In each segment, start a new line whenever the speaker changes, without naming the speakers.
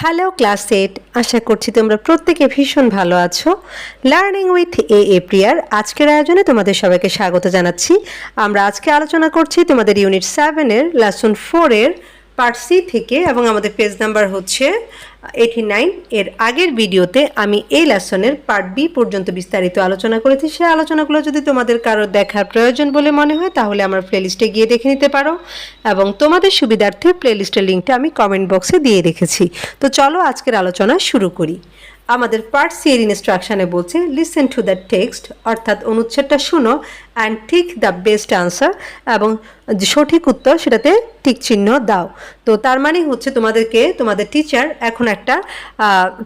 Hello class 8, আশা করছি তোমরা প্রত্যেকে ভীষণ ভালো আছো। লার্নিং উইথ এ প্রিয়ার আজকের আয়োজনে তোমাদের সবাইকে স্বাগত জানাচ্ছি। আমরা আজকে আলোচনা করছি তোমাদের ইউনিট 7-এর লেসন 4-এর পার্ট সি থেকে, এবং আমাদের পেজ নাম্বার হচ্ছে 89। এর আগের ভিডিওতে আমি এই লেসনের পার্ট বি পর্যন্ত বিস্তারিত আলোচনা করেছি। সেই আলোচনাগুলো যদি তোমাদের কারোর দেখার প্রয়োজন বলে মনে হয় তাহলে আমার প্লেলিস্টে গিয়ে দেখে নিতে পারো, এবং তোমাদের সুবিধার্থে প্লেলিস্টের লিঙ্কটা আমি কমেন্ট বক্সে দিয়ে রেখেছি। তো চলো আজকের আলোচনা শুরু করি। আমাদের পার্ট সি এর ইনস্ট্রাকশানে বলছে লিসেন টু দ্য টেক্সট, অর্থাৎ অনুচ্ছেদটা শুনো, অ্যান্ড ঠিক দ্য বেস্ট আনসার, এবং যে সঠিক উত্তর সেটাতে টিক চিহ্ন দাও। তো তার মানে হচ্ছে তোমাদেরকে তোমাদের টিচার এখন একটা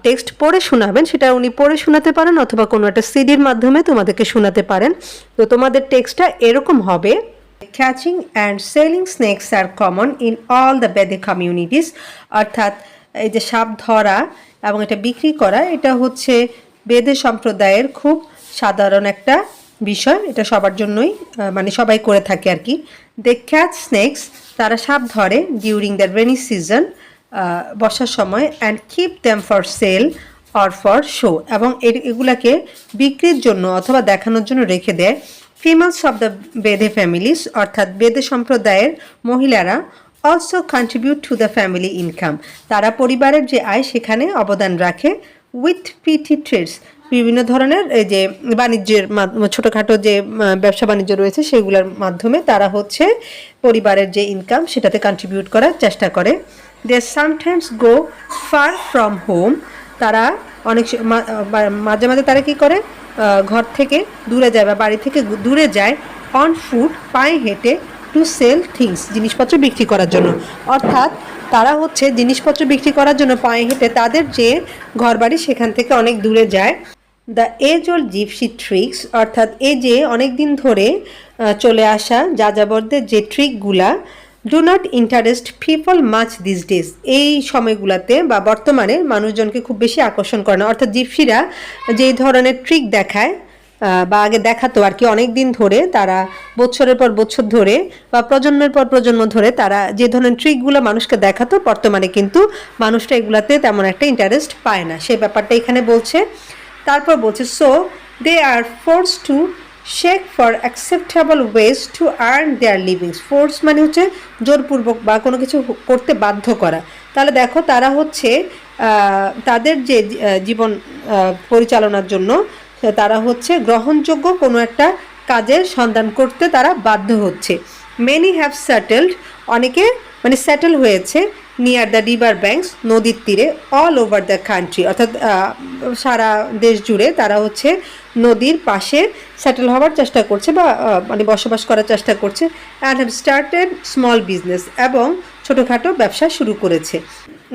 টেক্সট পড়ে শোনাবেন, সেটা উনি পড়ে শোনাতে পারেন অথবা কোনো একটা সিডির মাধ্যমে তোমাদেরকে শোনাতে পারেন। তো তোমাদের টেক্সটটা এরকম হবে: Catching and selling snakes are common in all the Bede communities, অর্থাৎ এই যে সাপ ধরা এবং এটা বিক্রি করা, এটা হচ্ছে বেদে সম্প্রদায়ের খুব সাধারণ একটা বিষয়। এটা সবার জন্যই মানে সবাই করে থাকে আর কি। দে ক্যাচ স্নেকস, তারা সাপ ধরে, ডিউরিং দ্য রেনি সিজন, বর্ষার সময়, and keep them for sale or for show, এবং এগুলাকে বিক্রির জন্য অথবা দেখানোর জন্য রেখে দেয়। Females of the Bede families, অর্থাৎ বেদে সম্প্রদায়ের মহিলারা also contribute to the family income, তারা পরিবারের যে আয় সেখানে অবদান রাখে। উইথ পিটি ট্রেডস, বিভিন্ন ধরনের এই যে বাণিজ্যের ছোটোখাটো যে ব্যবসা বাণিজ্য রয়েছে সেগুলোর মাধ্যমে তারা হচ্ছে পরিবারের যে ইনকাম সেটাতে কন্ট্রিবিউট করার চেষ্টা করে। They sometimes go far from home, তারা অনেক মাঝে মাঝে তারা কী করে, ঘর থেকে দূরে যায় বা বাড়ি থেকে দূরে যায়। অন ফুট, পায়ে হেঁটে, টু সেল থিংস, জিনিসপত্র বিক্রি করার জন্য। অর্থাৎ তারা হচ্ছে জিনিসপত্র বিক্রি করার জন্য পায়ে হেঁটে তাদের যে ঘরবাড়ি সেখান থেকে অনেক দূরে যায়। The age old gypsy tricks, অর্থাৎ এই যে অনেক দিন ধরে চলে আসা যাযাবরদের যে ট্রিকগুলা, do not interest people much this days, এই সময়গুলোতে বা বর্তমানে মানুষজনকে খুব বেশি আকর্ষণ করে না। অর্থাৎ জিপসিরা যেই ধরনের ট্রিক দেখায় বা আগে দেখাতো আর কি, অনেক দিন ধরে তারা বছরের পর বছর ধরে বা প্রজন্মের পর প্রজন্ম ধরে তারা যে ধরনের ট্রিকগুলো মানুষকে দেখাতো, বর্তমানে কিন্তু মানুষটা এগুলাতে তেমন একটা ইন্টারেস্ট পায় না, সেই ব্যাপারটা এখানে বলছে। তারপর বলছে so they are forced to seek for acceptable wages to earn their livings. Forced মানে হচ্ছে জোরপূর্বক বা কোনো কিছু করতে বাধ্য করা। তাহলে দেখো তারা হচ্ছে তাদের যে জীবন পরিচালনার জন্য তারা হচ্ছে গ্রহণযোগ্য কোনো একটা কাজের সন্ধান করতে তারা বাধ্য হচ্ছে। মেনি হ্যাভ সেটেলড, অনেকে মানে সেটেল হয়েছে, নিয়ার দ্য রিভার ব্যাঙ্কস, নদীর তীরে, অল ওভার দ্য কান্ট্রি, অর্থাৎ সারা দেশ জুড়ে তারা হচ্ছে নদীর পাশে সেটেল হওয়ার চেষ্টা করছে বা মানে বসবাস করার চেষ্টা করছে। And have started small business, এবং ছোটোখাটো ব্যবসা শুরু করেছে।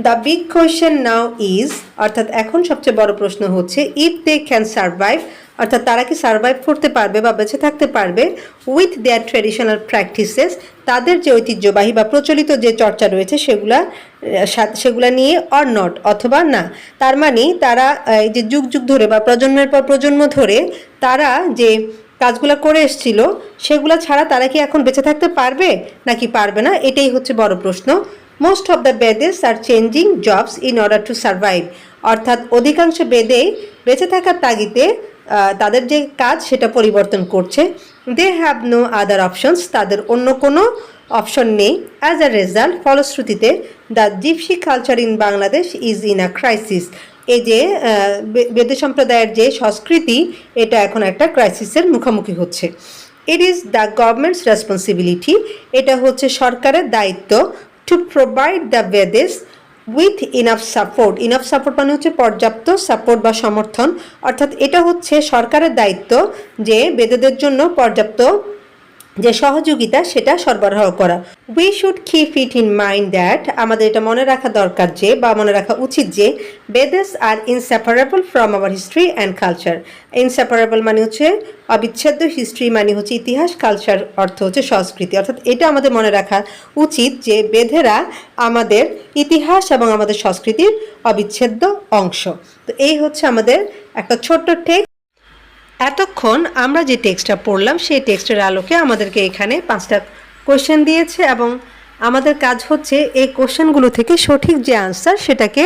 The big question now is, অর্থাৎ এখন সবচেয়ে বড় প্রশ্ন হচ্ছে, ইফ দে ক্যান সার্ভাইভ, অর্থাৎ তারা কি সার্ভাইভ করতে পারবে বা বেঁচে থাকতে পারবে উইথ দেয়ার ট্র্যাডিশনাল প্র্যাকটিসেস, তাদের যে ঐতিহ্যবাহী বা প্রচলিত যে চর্চা রয়েছে সেগুলা নিয়ে, অর নট, অথবা না। তার মানে তারা এই যে যুগ যুগ ধরে বা প্রজন্মের পর প্রজন্ম ধরে তারা যে কাজগুলো করে এসেছিল সেগুলো ছাড়া তারা কি এখন বেঁচে থাকতে পারবে নাকি পারবে না, এটাই হচ্ছে বড় প্রশ্ন। Most of the Bedes are changing jobs in order to survive, অর্থাৎ অধিকাংশ বেদেই বেঁচে থাকার তাগিদে তাদের যে কাজ সেটা পরিবর্তন করছে। They have no other options, তাদের অন্য কোনো অপশন নেই। অ্যাজ আ রেজাল্ট, ফলশ্রুতিতে, the gypsy culture in Bangladesh is in a crisis, এই যে বেদে সম্প্রদায়ের যে সংস্কৃতি এটা এখন একটা ক্রাইসিসের মুখোমুখি হচ্ছে। It is the government's responsibility, এটা হচ্ছে সরকারের দায়িত্ব, to provide the Bedes with enough support, enough support মানে হচ্ছে পর্যাপ্ত সাপোর্ট বা সমর্থন, অর্থাৎ এটা হচ্ছে সরকারের দায়িত্ব যে বেদেদের জন্য পর্যাপ্ত যে সহযোগিতা সেটা সরবরাহ করা। We should keep it in mind that, আমাদের এটা মনে রাখা দরকার যে বা মনে রাখা উচিত যে Bedes are inseparable from our history and culture. Inseparable মানে হচ্ছে অবিচ্ছেদ্য, হিস্ট্রি মানে হচ্ছে ইতিহাস, কালচার অর্থ হচ্ছে সংস্কৃতি। অর্থাৎ এটা আমাদের মনে রাখা উচিত যে বেদেরা আমাদের ইতিহাস এবং আমাদের সংস্কৃতির অবিচ্ছেদ্য অংশ। তো এই হচ্ছে আমাদের একটা ছোট্ট টেক্সট। এতক্ষণ আমরা যে টেক্সটটা পড়লাম সেই টেক্সটের আলোকে আমাদেরকে এখানে 5টা কোয়েশ্চেন দিয়েছে এবং আমাদের কাজ হচ্ছে এই কোশ্চেনগুলো থেকে সঠিক যে আনসার সেটাকে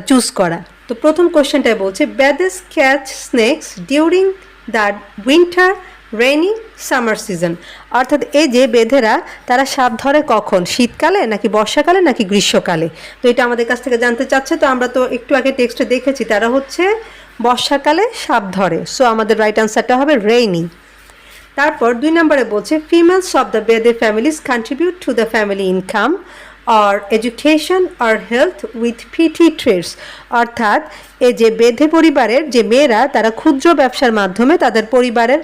চুজ করা। তো প্রথম কোশ্চেনটাই বলছে Bedes catch snakes during the winter rainy summer season, অর্থাৎ এই যে বেদেরা তারা সাপ ধরে কখন, শীতকালে নাকি বর্ষাকালে নাকি গ্রীষ্মকালে। তো এটা আমাদের কাছ থেকে জানতে চাচ্ছে। তো আমরা তো একটু আগে টেক্সটে দেখেছি তারা হচ্ছে বর্ষাকালে সাপ ধরে। সো আমাদের রাইট আনসারটা হবে রেইনি। তারপর 2 নম্বরে বলছে females of the Bede families contribute to the family income or education or health with petty trades, অর্থাৎ এই যে বেদে পরিবারের যে মেয়েরা তারা ক্ষুদ্র ব্যবসার মাধ্যমে তাদের পরিবারের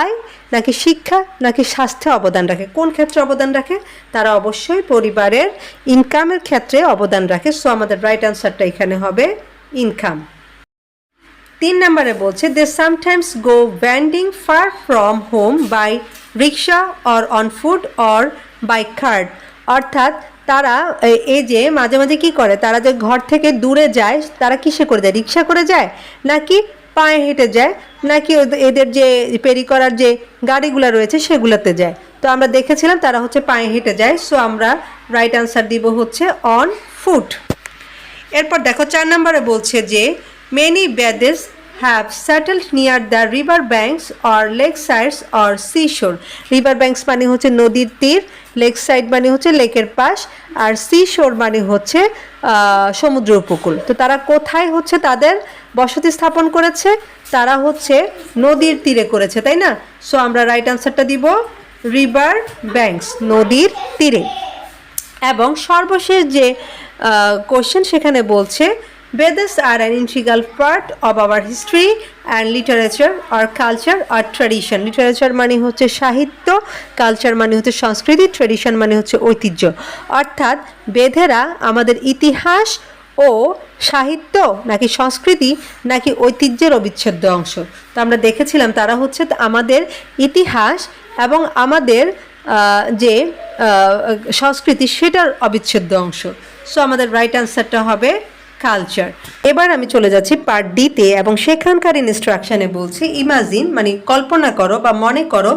আয় নাকি শিক্ষা নাকি স্বাস্থ্যে অবদান রাখে। কোন ক্ষেত্রে অবদান রাখে? তারা অবশ্যই পরিবারের ইনকামের ক্ষেত্রে অবদান রাখে। সো আমাদের রাইট আনসারটা এখানে হবে ইনকাম। 3 নম্বরে বলছে they sometimes go vending far from home by rickshaw or on foot or by cart, অর্থাৎ তারা এই যে মাঝে মাঝে কী করে, তারা যে ঘর থেকে দূরে যায় তারা কিসে করে যায়, রিক্সা করে যায় নাকি পায়ে হেঁটে যায় নাকি এদের যে পেরি করার যে গাড়িগুলো রয়েছে সেগুলোতে যায়। তো আমরা দেখেছিলাম তারা হচ্ছে পায়ে হেঁটে যায়। সো আমরা রাইট আনসার দিব হচ্ছে অন ফুট। এরপর দেখো 4 নম্বরে বলছে যে many Bedouins have settled near the river banks or lake sides or seashore. river banks মানে হচ্ছে নদীর তীর, লেক সাইড মানে হচ্ছে লেকের পাশ, আর সিশোর মানে হচ্ছে সমুদ্র উপকূল। তো তারা কোথায় হচ্ছে তাদের বসতি স্থাপন করেছে? তারা হচ্ছে নদীর তীরে করেছে, তাই না? সো আমরা রাইট আনসারটা দিব রিভার ব্যাঙ্কস, নদীর তীরে। এবং সর্বশেষ যে কোশ্চেন সেখানে বলছে Vedas are an integral part of our history and literature or culture or tradition. Literature মানে হচ্ছে সাহিত্য, কালচার মানে হচ্ছে সংস্কৃতি, ট্রেডিশন মানে হচ্ছে ঐতিহ্য। অর্থাৎ বেদেরা আমাদের ইতিহাস ও সাহিত্য নাকি সংস্কৃতি নাকি ঐতিহ্যের অবিচ্ছেদ্য অংশ। তো আমরা দেখেছিলাম তারা হচ্ছে আমাদের ইতিহাস এবং আমাদের যে সংস্কৃতি সেটার অবিচ্ছেদ্য অংশ। সো আমাদের রাইট আনসারটা হবে কালচার। এবার আমি চলে যাচ্ছি পার্ট ডিতে এবং সেখানকার ইনস্ট্রাকশানে বলছি ইমাজিন মানে কল্পনা করো বা মনে করো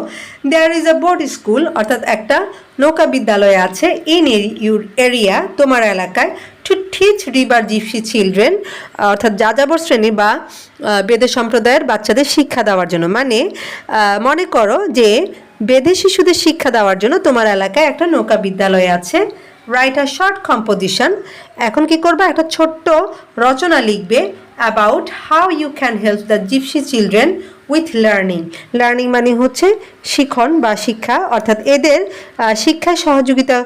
there is a boat school, অর্থাৎ একটা নৌকা বিদ্যালয় আছে ইন ইউর এরিয়া, তোমার এলাকায়, to teach river gypsy children, অর্থাৎ যাযাবর শ্রেণী বা বেদে সম্প্রদায়ের বাচ্চাদের শিক্ষা দেওয়ার জন্য। মানে মনে করো যে বেদে শিশুদের শিক্ষা দেওয়ার জন্য তোমার এলাকায় একটা নৌকা বিদ্যালয় আছে। রাইট আ শর্ট কম্পোজিশন, এখন কি করবা, একটা ছোট্ট রচনা লিখবে about how you can help the gypsy children with learning. Learning মানে হচ্ছে শিখন বা শিক্ষা, অর্থাৎ এদের শিক্ষায় সহযোগিতা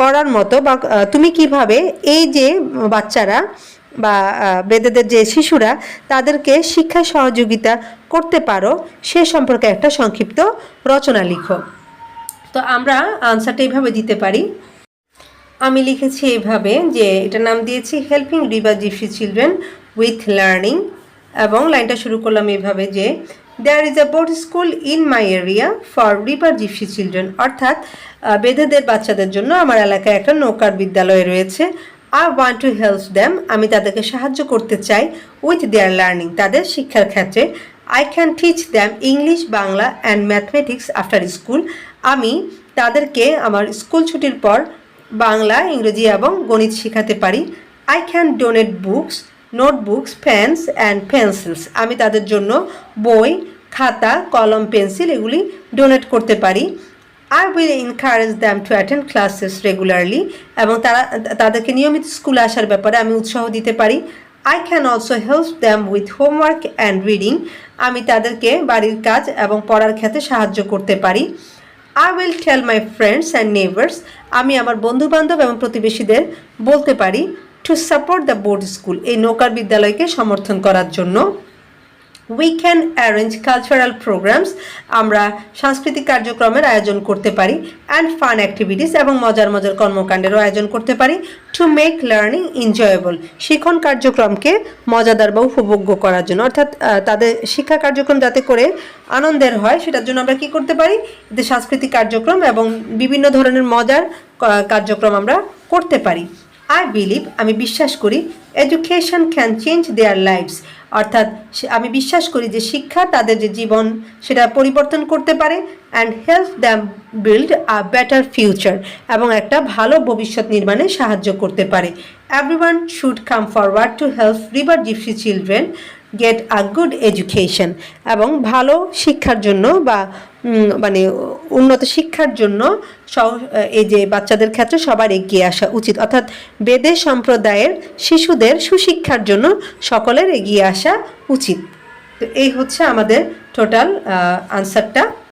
করার মতো বা তুমি কিভাবে এই যে বাচ্চারা বা বেদেদের যে শিশুরা তাদেরকে শিক্ষায় সহযোগিতা করতে পারো সে সম্পর্কে একটা সংক্ষিপ্ত রচনা লিখো। তো আমরা আনসারটা এইভাবে দিতে পারি। আমি লিখেছি এইভাবে যে এটা নাম দিয়েছি helping river gypsy children with learning, এবং লাইনটা শুরু করলাম এইভাবে যে there is a boat school in my area for river gypsy children, অর্থাৎ বেদেদের বাচ্চাদের জন্য আমার এলাকায় একটা নৌকার বিদ্যালয় রয়েছে। I want to help them, আমি তাদেরকে সাহায্য করতে চাই উইথ দেয়ার লার্নিং, তাদের শিক্ষার ক্ষেত্রে। I can teach them English, Bangla and mathematics after school, আমি তাদেরকে আমার স্কুল ছুটির পর বাংলা, ইংরেজি এবং গণিত শেখাতে পারি। I can donate books, notebooks, pens and pencils, আমি তাদের জন্য বই, খাতা, কলম, পেন্সিল এগুলি ডোনেট করতে পারি। I will encourage them to attend classes regularly, এবং তাদেরকে নিয়মিত স্কুলে আসার ব্যাপারে আমি উৎসাহ দিতে পারি। I can also help them with homework and reading, আমি তাদেরকে বাড়ির কাজ এবং পড়ার ক্ষেত্রে সাহায্য করতে পারি। I will tell my friends and neighbours, আমি আমার বন্ধুবান্ধব এবং প্রতিবেশীদের বলতে পারি to support the boat school, এই নৌকার বিদ্যালয়কে সমর্থন করার জন্য। We can arrange cultural programmes, আমরা সাংস্কৃতিক কার্যক্রমের আয়োজন করতে পারি। অ্যান্ড ফান অ্যাক্টিভিটিস, এবং মজার মজার কর্মকাণ্ডেরও আয়োজন করতে পারি। টু মেক লার্নিং এনজয়েবল, শিখন কার্যক্রমকে মজাদার বা উপভোগ্য করার জন্য, অর্থাৎ তাদের শিক্ষা কার্যক্রম যাতে করে আনন্দের হয় সেটার জন্য আমরা কি করতে পারি, এদের সাংস্কৃতিক কার্যক্রম এবং বিভিন্ন ধরনের মজার কার্যক্রম আমরা করতে পারি। আই বিলিভ, আমি বিশ্বাস করি, education can change their lives, অর্থাৎ আমি বিশ্বাস করি যে শিক্ষা তাদের যে জীবন সেটা পরিবর্তন করতে পারে and help them build a better future, এবং একটা ভালো ভবিষ্যৎ নির্মাণে সাহায্য করতে পারে। Everyone should come forward to help river gypsy children get a good education, এবং ভালো শিক্ষার জন্য বা মানে উন্নত শিক্ষার জন্য এই যে বাচ্চাদের ক্ষেত্রে সবার এগিয়ে আসা উচিত, অর্থাৎ বেদে সম্প্রদায়ের শিশুদের সুশিক্ষার জন্য সকলের এগিয়ে আসা উচিত। তো এই হচ্ছে আমাদের টোটাল আনসারটা।